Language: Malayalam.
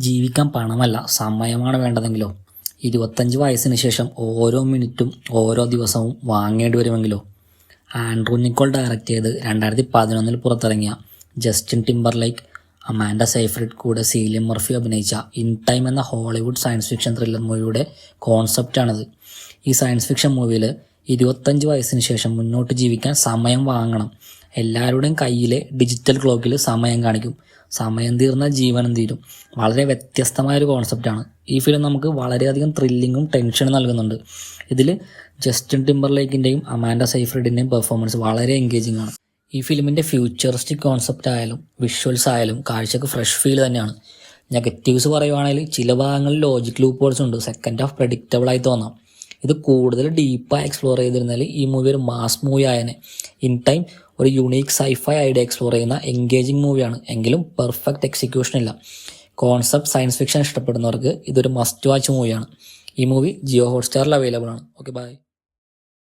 ജീവിക്കാൻ പണമല്ല സമയമാണ് വേണ്ടതെങ്കിലോ 25 വയസ്സിന് ശേഷം ഓരോ മിനിറ്റും ഓരോ ദിവസവും വാങ്ങേണ്ടി വരുമെങ്കിലോ ആൻഡ്രൂ നിക്കോൾ ഡയറക്റ്റ് ചെയ്ത് 2011 പുറത്തിറങ്ങിയ ജസ്റ്റിൻ ടിംബർലൈക്ക്, അമാൻഡ സൈഫ്രിഡ് കൂടെ സീലിയം മർഫി അഭിനയിച്ച ഇൻ ടൈം എന്ന ഹോളിവുഡ് സയൻസ് ഫിക്ഷൻ ത്രില്ലർ മൂവിയുടെ കോൺസെപ്റ്റാണിത്. ഈ സയൻസ് ഫിക്ഷൻ മൂവിയിൽ 25 വയസ്സിന് ശേഷം മുന്നോട്ട് ജീവിക്കാൻ സമയം വാങ്ങണം. എല്ലാവരുടെയും കയ്യിലെ ഡിജിറ്റൽ ക്ലോക്കിൽ സമയം കാണിക്കും. സമയം തീർന്നാൽ ജീവനം തീരും. വളരെ വ്യത്യസ്തമായൊരു കോൺസെപ്റ്റാണ്. ഈ ഫിലിം നമുക്ക് വളരെയധികം ത്രില്ലിങ്ങും ടെൻഷനും നൽകുന്നുണ്ട്. ഇതിൽ ജസ്റ്റിൻ ടിംബർലേക്കിൻ്റെയും അമാൻഡ സൈഫ്രിഡിൻ്റെയും പെർഫോമൻസ് വളരെ എൻഗേജിംഗ് ആണ്. ഈ ഫിലിമിൻ്റെ ഫ്യൂച്ചറിസ്റ്റിക് കോൺസെപ്റ്റ് ആയാലും വിഷ്വൽസ് ആയാലും കാഴ്ചക്ക് ഫ്രഷ് ഫീൽ തന്നെയാണ്. നെഗറ്റീവ്സ് പറയുവാണെങ്കിൽ ചില ഭാഗങ്ങളിൽ ലോജിക് ലൂപ്പോൾസ് ഉണ്ട്. സെക്കൻഡ് ഹാഫ് പ്രഡിക്റ്റബിൾ ആയി തോന്നാം. ഇത് കൂടുതൽ ഡീപ്പായി എക്സ്പ്ലോർ ചെയ്തിരുന്നാൽ ഈ മൂവി ഒരു മാസ് മൂവി ആയനെ. ഇൻ ടൈം ഒരു യുണീക്ക് സൈഫൈ ഐഡിയ എക്സ്പ്ലോർ ചെയ്യുന്ന എൻഗേജിങ് മൂവിയാണ്. എങ്കിലും പെർഫെക്റ്റ് എക്സിക്യൂഷൻ ഇല്ല. കോൺസെപ്റ്റ് സയൻസ് ഫിക്ഷൻ ഇഷ്ടപ്പെടുന്നവർക്ക് ഇതൊരു മസ്റ്റ് വാച്ച് മൂവിയാണ്. ഈ മൂവി ജിയോ ഹോട്ട്സ്റ്റാറിൽ അവൈലബിൾ ആണ്. Okay, by.